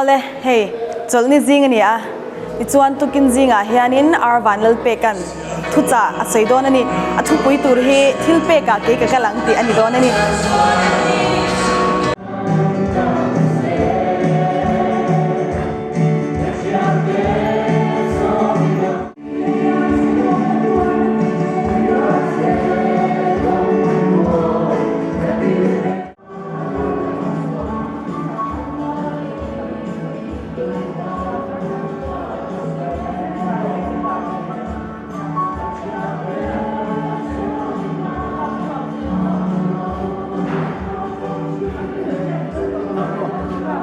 ole hey cholni jing ania ni chuan tukin jinga hianin arwan lal pe kan thucha a seidon ani a thu pui tur hi thil pe ka ke ka kalang ti ani don ani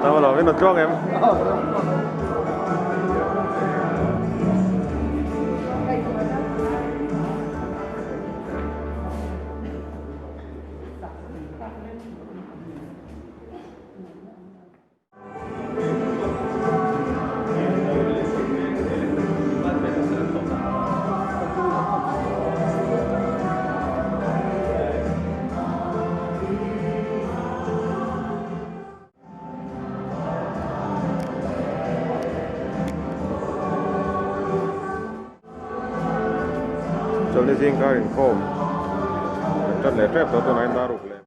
Tao vào bên mặt góc em. Cho nên riêng cái hình khô rất là trép tôi nói ta rụt lên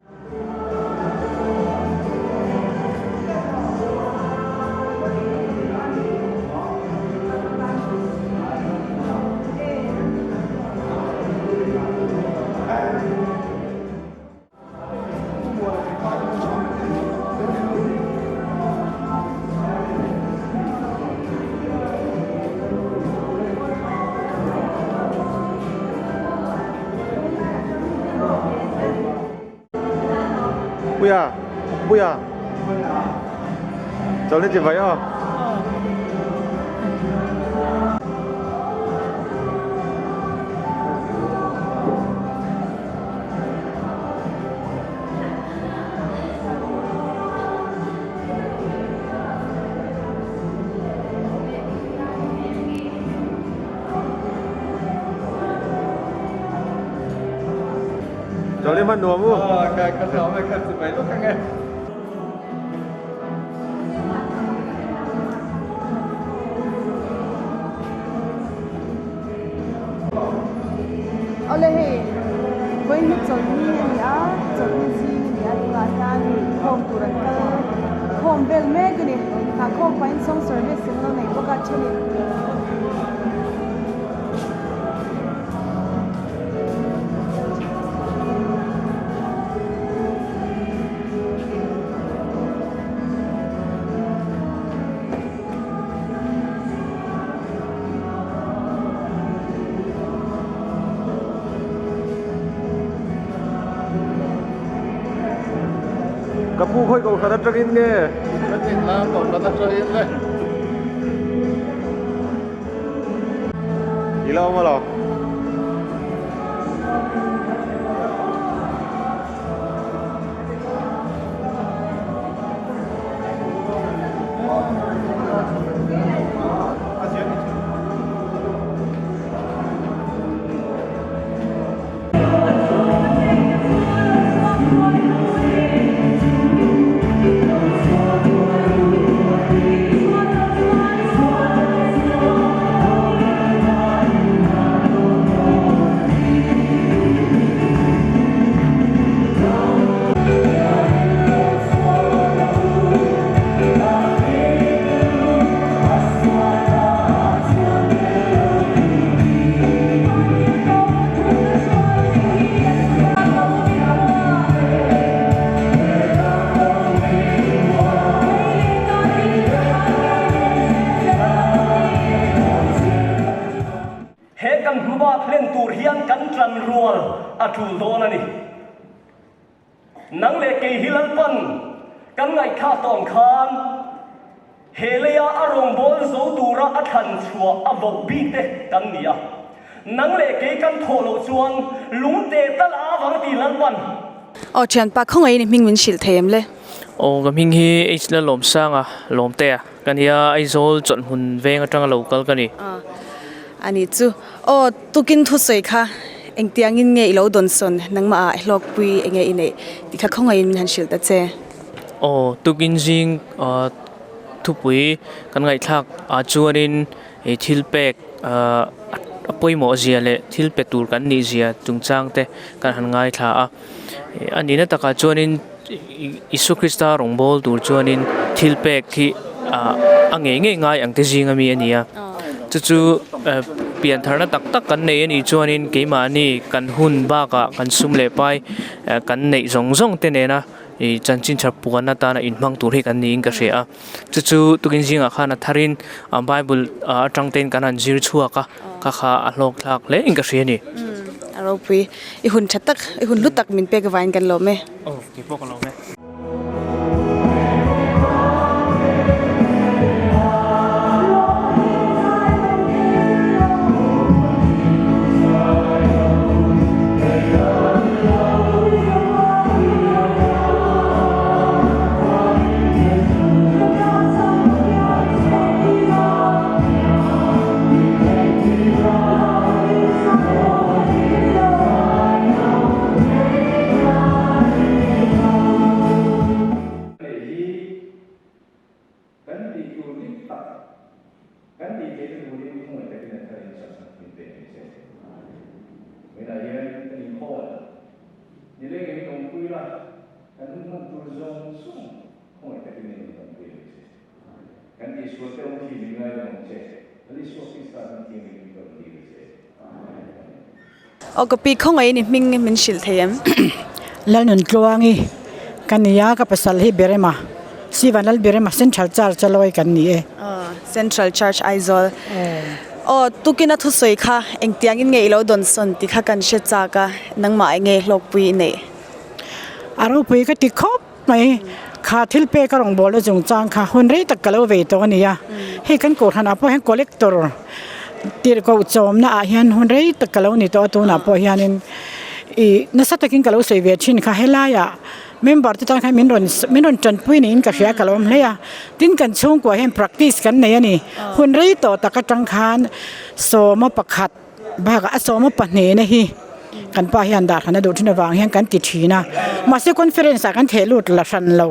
Buya cho nên chị vậy à cho nên mình đùa mu cái nó mới cần sự mấy lúc các em ole hey với nước cholni ania cholni jing ania tunga hian khom turan kal khom bel me gani ka khom pain song service sin lo nei boka chini kapu khoi ko khara trakin nge cái gì là còn là cho yên đây ilaw mo lo a thul don ani nang le ke hilal pan kan ngai kha tong khan helea arong bol zo tura a than chua a vok bi te kan nia nang le ke kan tholo chuan lung te tal a wang ti lan pan o chan pa khong ai ni ming min sil them le o ga ming hi h la lom sanga lom te kan hia ai zol chon hun veng atang local kani ani chu o tukin thu sei kha eng tiang in nge ilo don son nangma hlok pui enge ine tikha khong ai min han sil ta che o tukin jing ทุปุยกันไงทักจวนอินทิลเป็กปอยหมอเสียเลยทิลเป็กตูกันนี่เสียจุงจางเตกันหันไงท่าอันนี้นะตะการจวนอินอิสุคริสต์รงบอลตูจวนอินทิลเป็กที่อังเงยง่ายอังเตจิงมีอันนี้จู่เปลี่ยนฐานะตักกันในนี่จวนอินกี่มานี่กันหุ่นบ้ากะกันซุ่มเล่ไปกันในซงเตเนนะจันจินชับปวนนาตานะอินมังตุริกันนี่อินกษเอะจู่ตุกินจิงอาคานะทารินไบเบิลจังเตนกันนันจิรชัวกะข้าอัลลอฮ์ทักเลยอินกษเนี่เราไปอีหุ่นชัดตักอีหุ่นลุตักมินเปกวานกันหรอไหมโอ้กี่พวกเราไหมโอ้ก็ปีข้องไอ้นี่มิงมันชิลเทียมแล้วนุนกลวงอีกันนี่ยากับภาษาที่เบรมาสิวันนั้นเบรมาเซ็นทรัลชาร์จลอยกันนี่Central Church Aizol โอ้ตุกินัทสวยค่ะเอ็งเตียงอินเงยเราโดนสนติค่ะกันเชิดจากะนังหมายเงยลกปีนี่อารมณ์ปีก็ติดครบไหมขาทิลเปก็ลงบอลจงจางค่ะคนรีตะกะเลวเวตัวนี้ให้กันโกรธนะเพราะให้คอลเลกเตอร์ตีรก็จอมนะอาเฮียนคนรีตะกะเลวนี่ตัวนะเพราะเฮียนินนักสัตว์กินกะเลวสวยเวชินค่ะให้ลายเมมเบอร์ที่ตั้งให้มินรอนจนปุยนี่อินกับเสียกะเลวเลยทิ้งกันช่วงกว่าให้ practice กันเนี่ยนี่คนรีตัวตะกะจังคานโซมาประคัดบ้ากะโซมาปะเนนะฮีกันป้าเฮียนดาขันดูที่นวางเฮียนกันติดชีนะมาเสียคอนเฟอเรนซ์กันเทลุดละชันเรา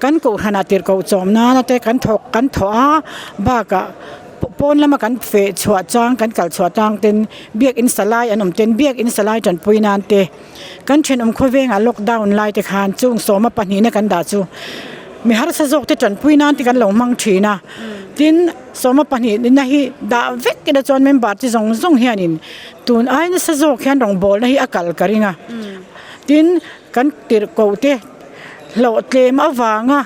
กันกูขนาดติดกูจอมนะแต่กันถกกันถอบ้ากะปนแล้วมากันเฟชวจางกันกัลชวจางเต็นเบียกอินสไลอันนมเต็นเบียกอินสไลจนปุยนานเตกันเช่นคุยเวงล็อกดาวน์ไลน์แต่ขานจุงโสมาปนีนะกันดาจูมีฮาร์สะจกแต่จนปุยนานที่กันหลงมังชีนะทินสมปนีนี่นะฮีดาเวกกันจนเมมเบอร์ที่ส่งเฮียนินตุนไอ้นี่สะจกแค่รองบอลนะฮีอากาศกริงะทินกันติดกูเตเหล่าเตมอวางะ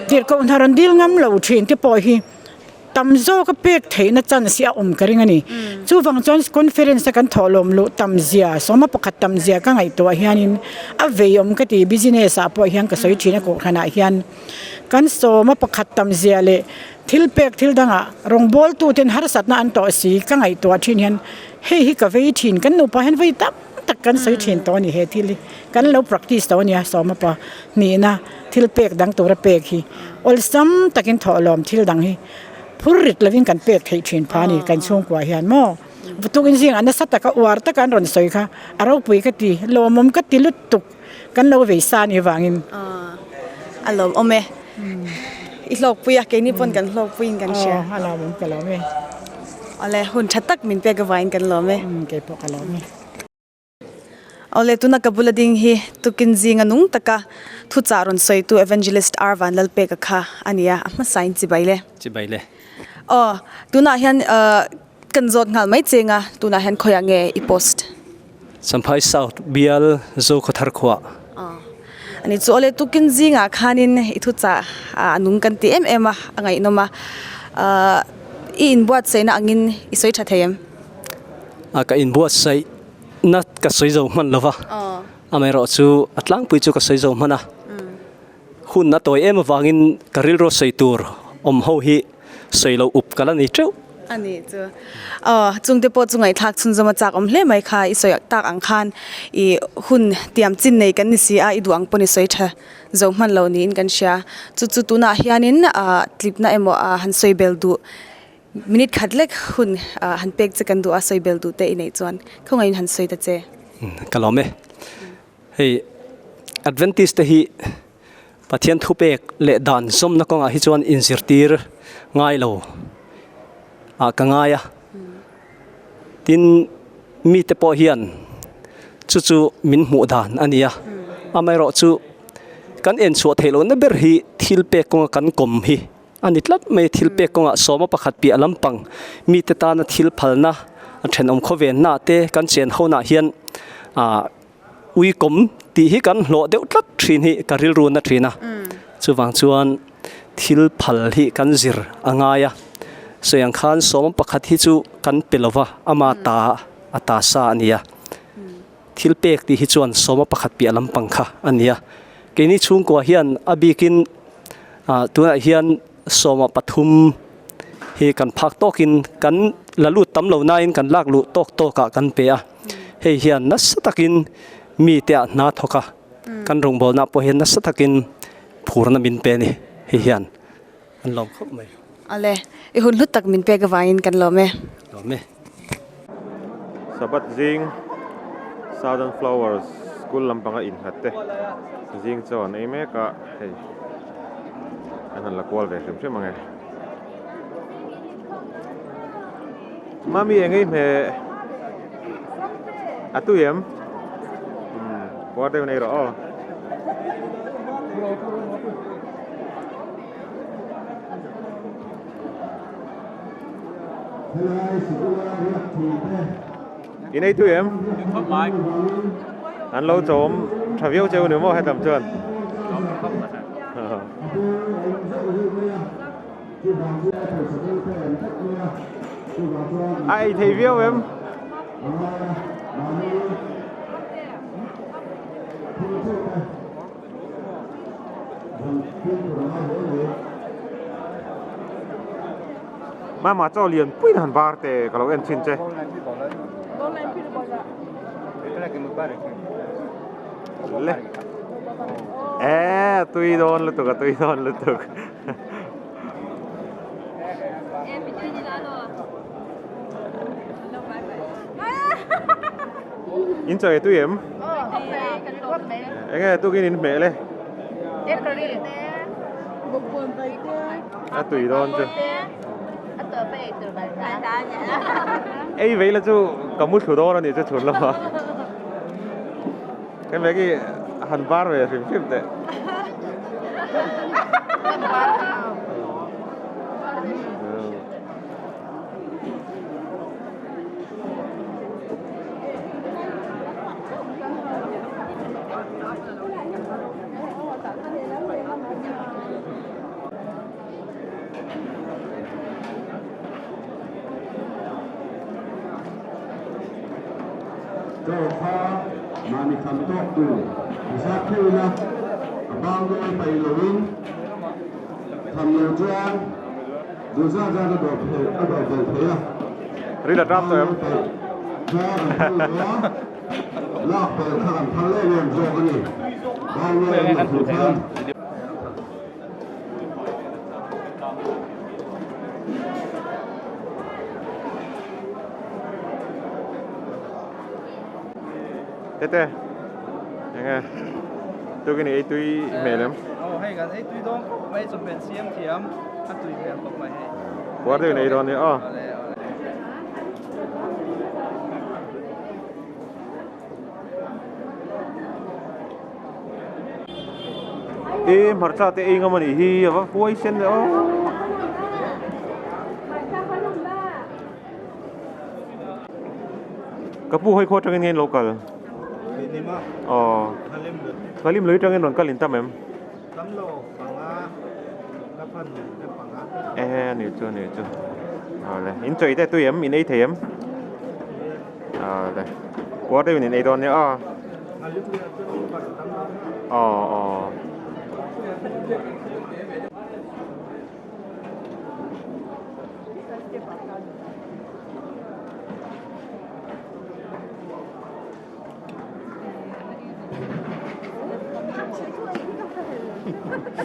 ติดกูทารันดิลงำเหล่าเชนที่ปอยฮีตำโซก็เปียกเทนจันเสียกริงะนี่จู่ฟังจนคอนเฟอเรนซ์กันถล่มลุตำเสียสมปกติตำเสียก็ไงตัวเฮียนินอเวียมก็ตีบิสเนสปอยเฮียนก็สวยชีนะกูขนาดเฮียนกันโซมาประคัดตำเสียเลยทิลเป็กทิลดังอ่ะรองบอลตัวเต็นฮาร์สัตนาอันต่อสีก็ไงตัวที่นี่เฮ้ยกับเวทีนกันหนูไปเห็นเวทับตักกันสวยชีนตัวนี้เฮทิลกันเรา practice ตัวนี้โซมาปะนี่นะทิลเป็กดังตัวเป็กฮีอลซัมตักินถล่มทิลดังฮีผู้ริดละวิ่งกันเป็กให้ชีนพานี่กันช่วงกว่าเฮียนมั่วตุกินสิ่งอันนั้นสัตตะก็วาร์ตะกันรอนสวยค่ะเราปุยก็ตีลมก็ตีลุตุกกันเราเวสานี่วางินอารมณ์โอเมอีหลอกปุยอะเกนี่ปนกันหลอกปุยกันเชียอารมณ์กันแล้วไหมอะไรหุ่นชัดตักมินเปกวานกันหรอไหมเก็บพวกกันแล้วไหมอะไรตุนักบุลดิ้งฮีตุกินจิงนุงตะกะทุจารอนสวยตุ evangelist อาร์วันลลเปกะค่ะอันนี้อ่ะมาสายจิบไปเลยอ๋อตุน่าเห็นกันจดงานไม่จริงอ่ะตุน่าเห็นคอยงเงอีโพสต์สัมภาษณ์สาวเบียลโจคทาร์ขวาอันนี้จู่อะไรตุกินจิงอ่ะขานินอีทุจานุงกันตีอ่ะไงโนมาอินบวชใส่น่ะอังินอีสวยชัดเทียมก็อินบวชใส่นัดก็สวยจงมันเลยวะไม่รู้จู่อัตลังปุยจู่ก็สวยจงมันนะหุ่นนัดตัววางินกริลรถใส่ตัวhow hi สวยเราอุบกันแล้วนี่เจ้าอันนี้จู่จุงเดปจุงไงทักจุงจะมาจากเล่ไม่ค่ะอีสวยตักอังคารอีหุ่นเตรียมจินในกันนี่สิอีดวงปนิสวยเธอจงมันเหล่านี้กันเชียจู่ตัวน่ะเฮียนินคลิปน่ะหันสวยเบลดูมินิขัดเล็กหุ่นหันเป็กจะกันดูสวยเบลดูแต่อีไหนจวนเขาไงหันสวยแต่เจ้ก็ลองไหมเฮ้ย Adventist ที่ป thian thu pek le dan som na konga hi chuan inzirtir ngai lo ka ngaia tin mi te po hian chu min mu dan ania amai ro chu kan en chu thelo na ber hi thil pek konga kan kom hi ani tlat mai thil pek konga soma pakhat pi alampang mi te ta na thil phalna then om khoven na te kan chen hona hian ui kom ti hi kan lo deuh tlat thin hi karil ru na thina chuwang chuan thil phal hi kan zir angaya soyang khan som pakhat hi chu kan pelova ama ta ata sa ania thil pek ti hi chuan som pakhat pi alampang kha ania keni chung ko hian abikin tuna hian soma pathum hi kan phak tokin kan lalu tam lo nain kan lak lu tok ka kan pe a hei hian nasatakin mi te na thoka kan rong bol na po hian nasatakin phurna min pe ni hei hian an lom khop mai ale I hun lut tak min pe ka wain kan lo me sabat jing Southern Flowers school lampanga in hatte jing chon ei me ka hei an la kwal ve sem mangai mami engai me atuyem kwa de nei ro inai tuyem an lo chom thaviau cheu ni mo hai tam chuan ai thầy viêu em mà cho liền quy hàn bar te kalau en chin che le tui don lutuk in chơi tui em nghe tui cái mẹ le tui don chứ ấy vậy là chú cầm một thủ đô là để cho chuẩn lắm cái mấy cái hàn bar về phim tệ Mani kantok tu, bisa kira abang doi pai lowin, tham nhiều chuan, dù ra ra nó đổ thế à? Rất là trap rồi em. Lắc về thằng thằng lên liền rồi cái gì, bao nhiêu là thủ thân. Tete, nghe, tôi cái này tôi mẹ lắm. Hay cái ấy tôi đó, mấy chục bên xiêm thiểm, tôi mẹ không mày. Quá tôi này đó nữa. Em hỏi sao thế anh mà đi hi và quay xem nữa. Cái bu hơi khó trong cái local. Kalim lưới trong cái đoàn kalin tam em. Nè chưa. Rồi, in chơi đây tôi em, in ấy thì em. Đây. Quá đây mình này đòn nhá.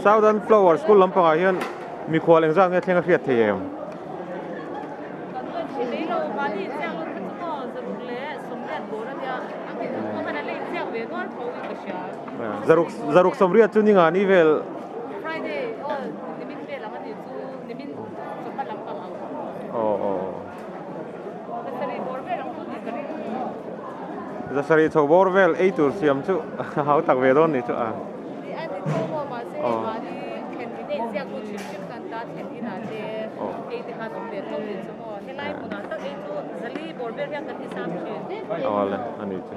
Southern Flowers School lampanga hian mi khwal engzang nge thlenga hriat thei em zaruk somriat chu ninga ni vel นิมิตเปลี่ยนแล้วมันอยู่สู้นิมิตสมบัติลำปังเอา อ๋อ แต่สรีบอร์เวลองสู้กันได้ จะสรีโชบอร์เวลไอตัวเสียมชุเขาตักเวดอนนี่ชุอ่ะ ที่อันที่เขาบอกมาเซ่มาที่เห็นที่เนี่ยเสียกูชิมกันตาเห็นที่นาเจไอที่หาสมเด็จเราเรียนสมอที่ไล่มุนาตั้งไอตัวสรีบอร์เวลยังกันที่สามชื่อ อ๋อเลยอันนี้ชุ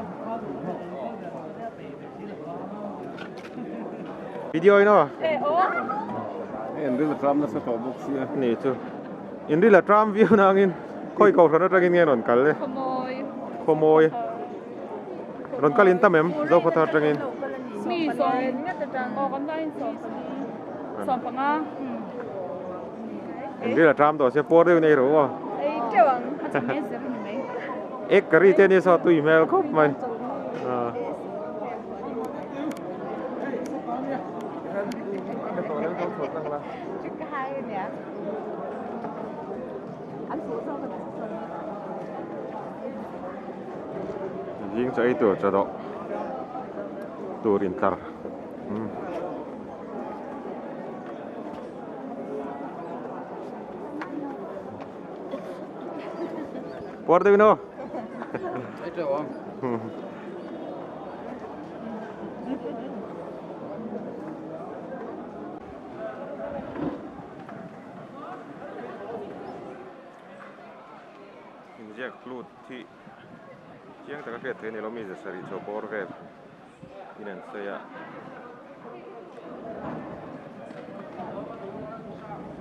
วิดีโออีกเนาะ โอ้ En rilla tramna sa tobok siya. นี่ชุอินดีละทรัมวิวนางอินค่อยเก่าทนรักเงี้ยนนกันเลย ขโมย รอนกัลินตาเมมเจ้าพัฒนาจังอิน มีสองเนี่ยจะจังออกกันได้สองปังอ่ะ อินดีละทรัมตัวเสียปวดด้วยในรู้ว่า ไอ้เจ้าอาจจะไม่เสียเป็นไหม เอ็กกรีเจนี่สอตุยเมลก็มันยิงจะไอตัวจะดอกตัวรินตาปวดด้วยเนาะ ไอ้เจ้าอ๋อ แยกลูดที่เชียงตะกะเกตเนี่ยเรามีจะสริโชบอร์เวลนี่นั่นเสีย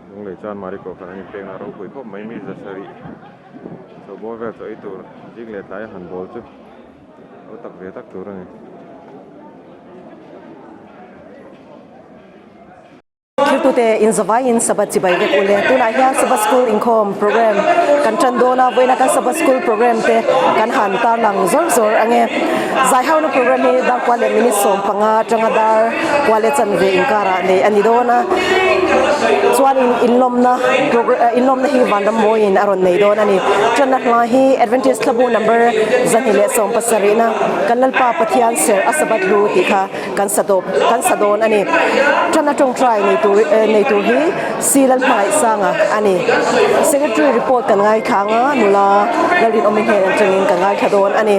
ลงเลยจานมาริโกขณะนี้เพลงเราคุยพบไม่มีจะสริโชบอร์เวลตัวไอตัวยิงเล็ดไหลหันบอลจุเอาตักเวตักตัวนี่ Kirtute in Zavain Sabat Sibai Vek Ule Tuna Hian Sabat School Income Program Kan Chandona Voina Kan Sabat School Program Te Kan Han Tar Lang Zor Zor Ange Zai Hau No Program Ni Dar Kwale Minit Som Panga Changa Dar Kwale Chan Ve Inkara Ne Anidona Chuan in Lomna Hi Vandam Moin Aron Nei Don Ani Chana Hla Hi Advantage Club number Zanile Som Pasarina Kan Lalpa Pathian Ser Asabat Lu Tikha Kan Sadon Ani Chana Chong Try Ni Tu Nei Tu Hi Silal Mai Sanga Ani Secretary Report Kan Ngai Khanga Nula Lalin Omin He Training Kan Ngai Khadon Ani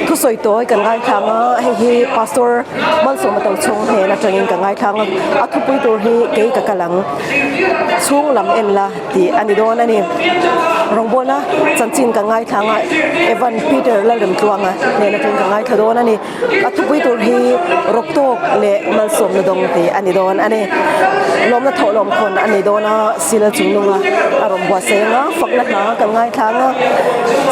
Thu Soi Toy Kan Ngai Khanga Hi Pastor Mal Som Matau Chong He Na Training Kan Ngai Khanga Athu Pui Tu Hi Ke Kakalang Chung Lam En La Ti Ani Don Ani Rongbona Chanchin Kan Ngai Khanga Evan Peter Lalem Tuanga Ne Na Training Kan Ngai Khadon Ani Athu Pui Tu Hi Roktok Le Mal Som Na Dong Ti Ani Don Ani Lom Na Tho Lom Khon Ani Dona Sila Chungnunga Arom Bwa Senga Fakna Na Kan Ngai Khanga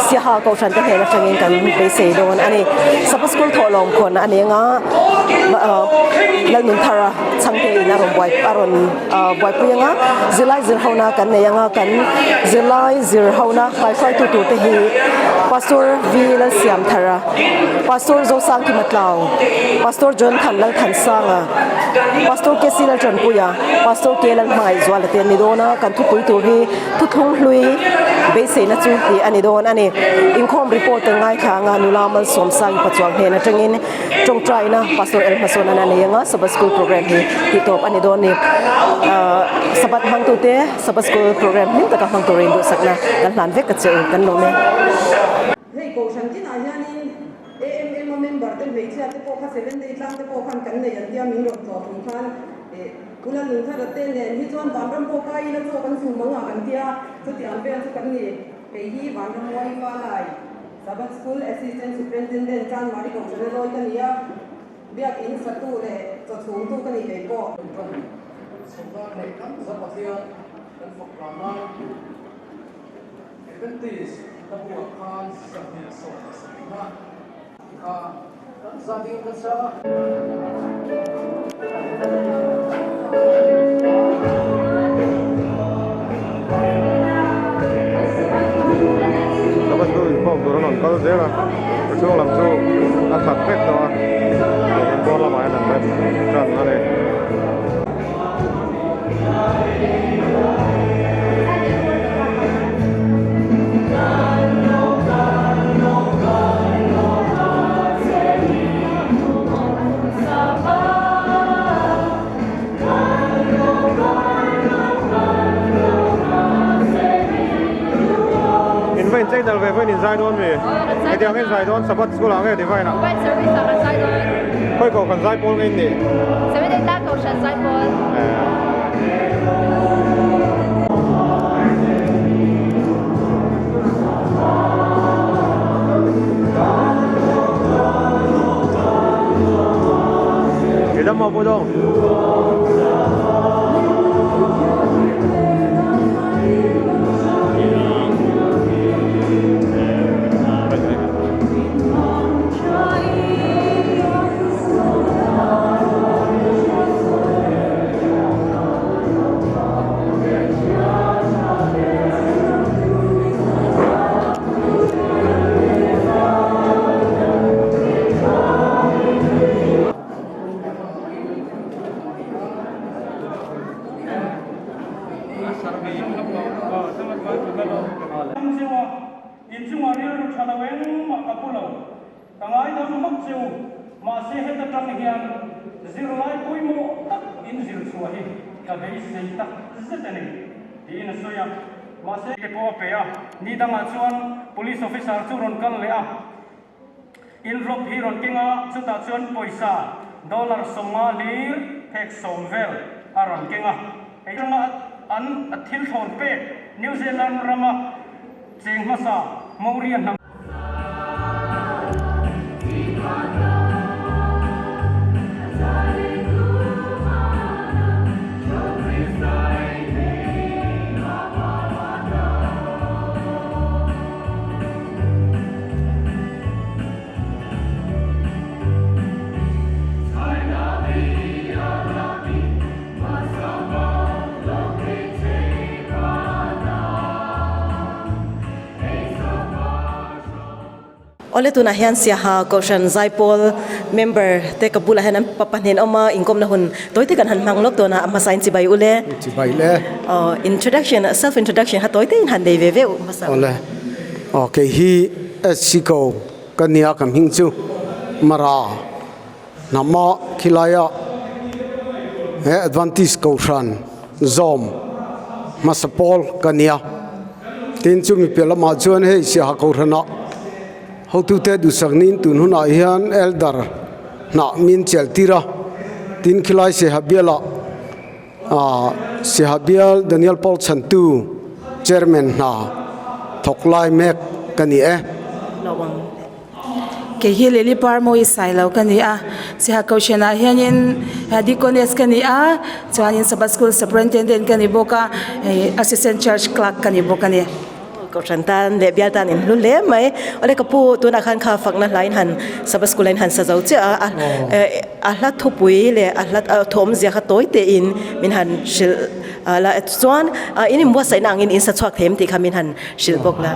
Sia Ha Ko Chan Ta He Na Training Kan Pe Se Don Ani Sapa School Tho Lom Khon Ani nga Lalnun Thara Changte Ina Rom Bwai Aron Bwai Puyanga Zilai Zir Hauna Kan Ne Yanga Kan Zilai Zir Hauna Kai Fai Tu Tu Te Hi Pastor V Lal Siam Thara Pastor Zo Sang Ki Matlaw Pastor John Khan Lal Khan Sanga Pastor Kesi Lal Chan Puya Pastor Ke Lal Mai Zwal Te Ni Dona Kan Tu Pui Tu Hi Tu Thung Hlui Be Se Na Chu Ti Ani Don Ani Income Report Ngai Khanga Nulamal Som Sang Pachwang He Na Tengin Chong Try Na Pastor El Masona Na Yanga Sabat School Program Hi Ti Top Ani Don Ni Sabat Hang Tu Te Sabat School Program Hi Ta Ka Hang Tu Rin Du Sakna Kan Hlan Vek Ka Che Kan Lo Me Hei ko shantin ayanin AMM member ten hei chia te po kha 7 day tlang te po khan kan nei an dia min ro to thum khan kuna nun tha te ne hi chon ban ram po kai na cho kan su manga kan tia chu ti an vel chu kan ni pe hi ban ram moi pa lai Sabat School Assistant Superintendent Chan Mari ko chane roi kan ya biak in satu le cho thum tu kan ni pe po Soba nei kan za pathia kan fok lama Advantage Tabu Khan Sabi So Sabina Kan Sabi Kan Sa Sabat School Incomeตัวนั้นก็เสียละช่วงลำช่วงอัดตัดเป็ดตัวบอลละไม้นั่นแบบจันอะไร dal ve in zai don me e dia men zai don sabat school ang e divai na White service sa kan side on. koi ko kan zai pol ngai ni 7 tak ko siya side on. Kita mau potong. Police officer churon kan lea envelope hi ron kinga chuta chuan poisa dollar Somali tax somvel aron kinga eiranga an athil thon pe New Zealand rama chengmasa Maurian nam ole tuna hian sia ha Goshen Zaipol member te kabula hanan papanin oma inkom na hun toite kan han manglok to na ama sign chibai ule chibai le introduction self introduction ha toite in han dei ve masa ole okay hi siko kania kam hingchu mara nama khilaya he advantage Goshen zom masapol kania tin chu mi pela ma chuan he sia ha ko rana how to te du sagnin tun huna hian elder na min cheltira tin khilai se habiala se habial Daniel Paul Chantu chairman na thoklai mek kani e lawang ke hi leli par mo isai lo kani a si ha kaushena hianin hadi kones kani a chuanin sabas school superintendent kani boka assistant church clerk kani boka ni Goshen tan le bial tan in lule mai ole kapu tuna khan kha fakna line han sabas school line han sajau che a hlat thupui le a hlat thom zia kha toite in min han shil la chuan in mo sai nang in sa chhuak them ti khamin han shil bok la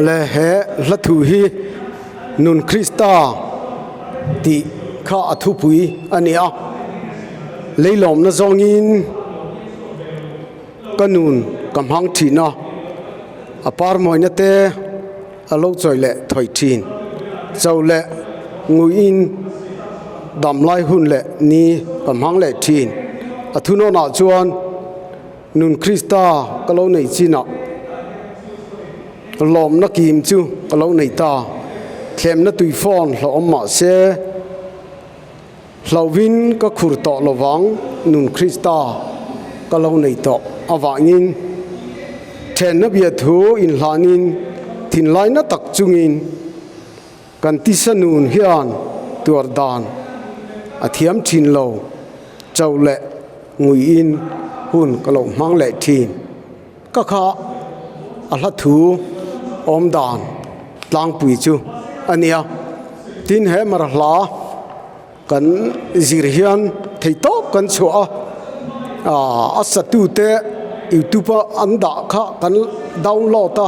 le he hlathu hi nun Krista ti kha athupui ania leilom na zongin kanun kamhang thina apar moina te alo choile thoi thin chaule nguin damlai hun le ni kamhang le thin athuno na chuan nun Krista kalo nei china lom na kim chu kalo nei ta thlem na tui phone lo ma se hlawin ka khur to lowang nun Krista kalo nei to awangin then na bia thu in hlanin thin lai na tak chungin kan ti sanun hian tur dan athiam thin lo chaule ngui in hun kalo mang le thin ka kha a hla thu om dan tlang pui chu ania tin he mar hla kan zir hian thei top kan chua asatu te YouTube anda kha kan download ta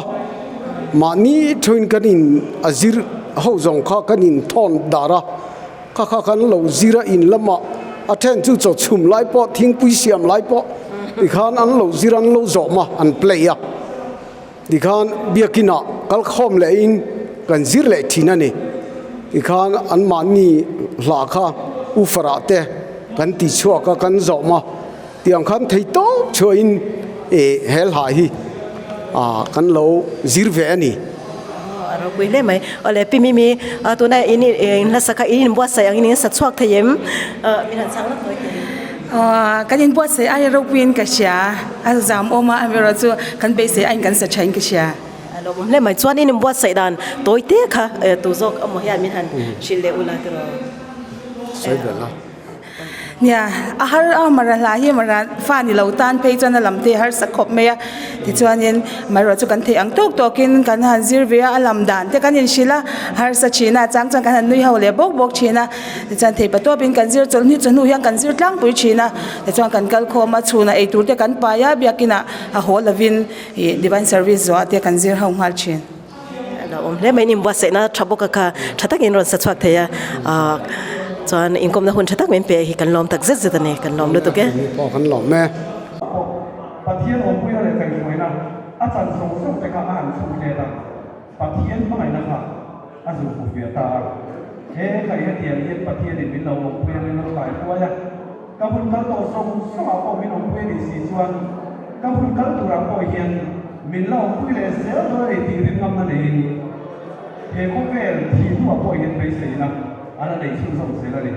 mani thoin kanin azir ho zong kha kanin thon dara kha kha kan lo zira in lama athen chu cho chum lai po thing pui siam lai po i khan an lo ziran lo zo ma an play ya di khan biakina kal khom le in kan zir le thina ni i khan an mani la kha u farate kan ti chua ka kan zo ma tiang khan thei to choin hel hai hi kan lo zir ve ani เราคุยเล่ไหมอะไรพี่มีตัวนั้นอินี่นักสักอินบัวใส่อันนี้สัตว์ชวกเทียมมีหันสังแล้วตัวกันยินบัวเสียไอ้เราวินกันเชียอาจจะออกมาเวลาจูกันไปเสียไอ้กันสัจฉันกันเชียเราเล่ไหมชวนอินบัวใส่ดันตัวเตี้ยค่ะตัวจกมหยามีหันชิลเลอุลาตัวใช่เดือนละเนี่ยอาหารมาละลายมาละฟ้านี่เราตันไปจนลำเทหารสักขบเมียที่ชวนยินมาเราจุกันเทียงตุกตัวกินกันหันซิร์เวียลำดันแต่กันยินชิละหารสักชีน่าจังกันหันนุยเฮาเลยบกชีน่าที่จันเทปตัวเป็นกันซิร์จนนี่จนนุยังกันซิร์ตั้งปุยชีน่าที่ชวนกันกัลโคมาชูน่าไอตัวเดียกันปายาเบียกิน่าหัวลวินดิบันเซอร์วิสว่าเดียกันซิร์ห้องฮัลชินเราเล่ไหมนี่บัวใส่น่าทับกะค่ะชัดตั้งอินรอนสัตว์ชวกเทียจนอินคอมนะหุ่นชัดตั้งเป็นเปียกันลมตักเจ็ดตัวนี้กันลมดูตัวแกพอกันหลอมแม่ปะเทียนองค์พุทธเลยใจสวยนะอาจารย์ทรงส่งไปข้าอ่านชูเจตังปะเทียนเมื่อไหร่นะครับอาจารย์ผู้เบียตาเฮ้ใครให้เทียนเย็นปะเทียนดินวินเราองค์พุทธเลยเราหลายตัวยังกำพุนคัลโตทรงสมาคมมินองค์พุทธดีสีชวนกำพุนคัลตุรังโอเฮียนมินเราองค์พุทธเลยเสียเลยตีริมกำนันเองเฮ้พวกเวลทีทั่วโอเฮียนไปสีนะอันนั้นได้ชื่อส่งเสียเลย